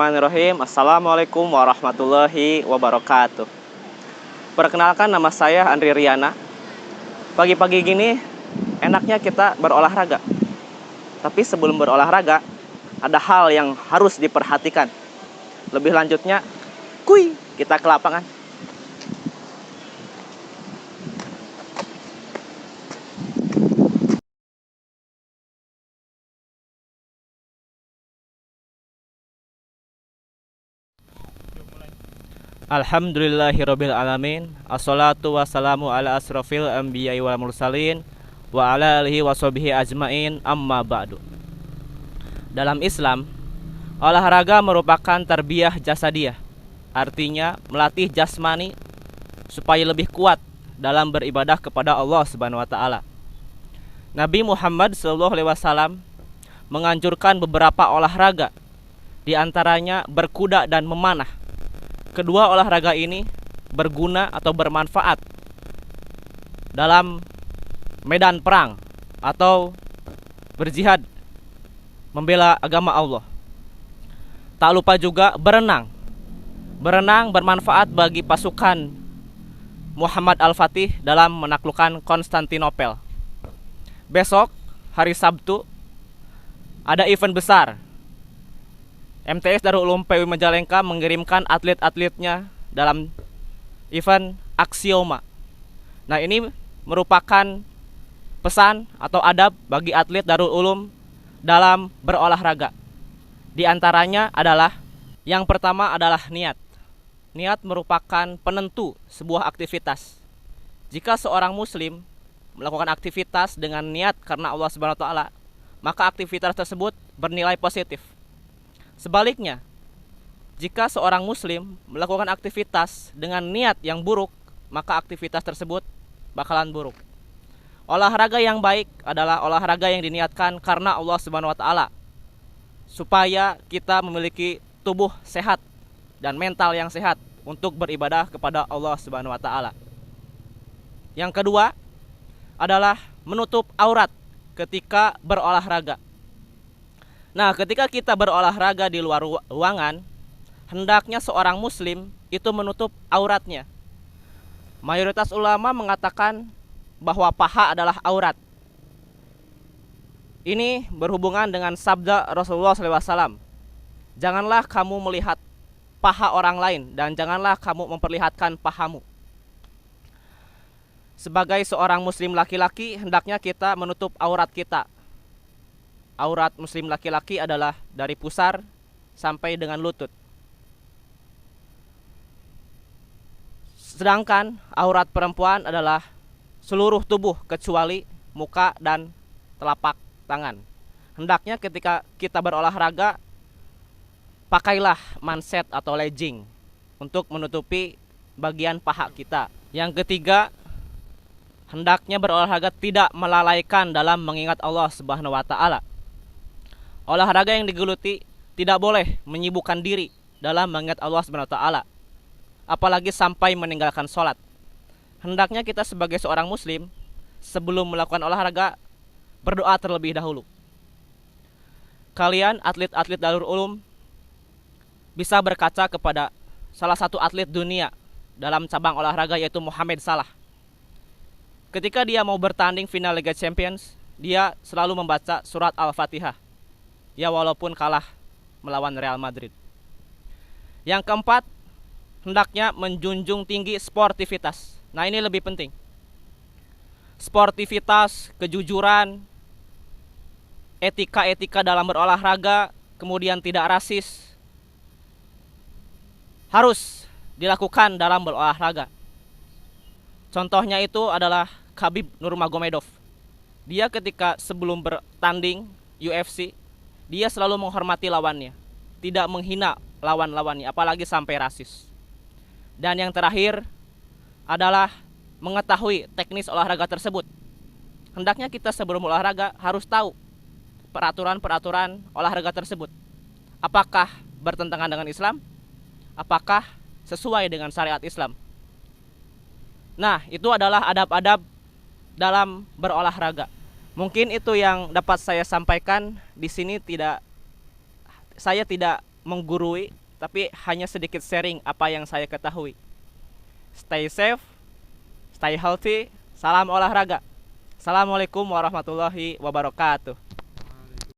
Bismillahirrahmanirrahim. Assalamualaikum warahmatullahi wabarakatuh. Perkenalkan, nama saya Andri Riana. Pagi-pagi gini enaknya kita berolahraga. Tapi sebelum berolahraga ada hal yang harus diperhatikan. Lebih lanjutnya, kita ke lapangan. Alhamdulillahirabbil alamin. Assalatu wassalamu ala asrofil anbiya'i wal mursalin wa ala alihi washabihi ajmain, amma ba'du. Dalam Islam, olahraga merupakan tarbiyah jasadiyah. Artinya melatih jasmani supaya lebih kuat dalam beribadah kepada Allah Subhanahu wa taala. Nabi Muhammad SAW menganjurkan beberapa olahraga, di antaranya berkuda dan memanah. Kedua olahraga ini berguna atau bermanfaat dalam medan perang atau berjihad membela agama Allah. Tak lupa juga berenang. Berenang bermanfaat bagi pasukan Muhammad Al-Fatih dalam menaklukkan Konstantinopel. Besok hari Sabtu ada event besar. MTS Darul Ulum PW Majalengka mengirimkan atlet-atletnya dalam event Aksioma. Nah, ini merupakan pesan atau adab bagi atlet Darul Ulum dalam berolahraga. Di antaranya adalah, yang pertama adalah niat. Niat merupakan penentu sebuah aktivitas. Jika seorang muslim melakukan aktivitas dengan niat karena Allah Subhanahu wa taala, maka aktivitas tersebut bernilai positif. Sebaliknya, jika seorang muslim melakukan aktivitas dengan niat yang buruk, maka aktivitas tersebut bakalan buruk. Olahraga yang baik adalah olahraga yang diniatkan karena Allah Subhanahu wa taala, supaya kita memiliki tubuh sehat dan mental yang sehat untuk beribadah kepada Allah Subhanahu wa taala. Yang kedua adalah menutup aurat ketika berolahraga. Nah, ketika kita berolahraga di luar ruangan, hendaknya seorang muslim itu menutup auratnya. Mayoritas ulama mengatakan bahwa paha adalah aurat. Ini berhubungan dengan sabda Rasulullah SAW. Janganlah kamu melihat paha orang lain dan janganlah kamu memperlihatkan pahamu. Sebagai seorang muslim laki-laki, hendaknya kita menutup aurat kita. Aurat muslim laki-laki adalah dari pusar sampai dengan lutut. Sedangkan aurat perempuan adalah seluruh tubuh kecuali muka dan telapak tangan. Hendaknya ketika kita berolahraga, pakailah manset atau legging untuk menutupi bagian paha kita. Yang ketiga, hendaknya berolahraga tidak melalaikan dalam mengingat Allah Subhanahu wa taala. Olahraga yang digeluti tidak boleh menyibukkan diri dalam mengingat Allah Subhanahu wa taala, apalagi sampai meninggalkan sholat. Hendaknya kita sebagai seorang muslim sebelum melakukan olahraga berdoa terlebih dahulu. Kalian atlet-atlet Darul Ulum bisa berkaca kepada salah satu atlet dunia dalam cabang olahraga, yaitu Mohamed Salah. Ketika dia mau bertanding final Liga Champions, dia selalu membaca surat Al-Fatihah, ya walaupun kalah melawan Real Madrid. Yang keempat, hendaknya menjunjung tinggi sportivitas. Nah, ini lebih penting. Sportivitas, kejujuran, etika-etika dalam berolahraga, kemudian tidak rasis, harus dilakukan dalam berolahraga. Contohnya itu adalah Khabib Nurmagomedov. Dia ketika sebelum bertanding UFC, dia selalu menghormati lawannya, tidak menghina lawan-lawannya, apalagi sampai rasis. Dan yang terakhir adalah mengetahui teknis olahraga tersebut. Hendaknya kita sebelum olahraga harus tahu peraturan-peraturan olahraga tersebut. Apakah bertentangan dengan Islam? Apakah sesuai dengan syariat Islam? Nah, itu adalah adab-adab dalam berolahraga. Mungkin itu yang dapat saya sampaikan di sini. Saya tidak menggurui, tapi hanya sedikit sharing apa yang saya ketahui. Stay safe, stay healthy. Salam olahraga. Assalamualaikum warahmatullahi wabarakatuh.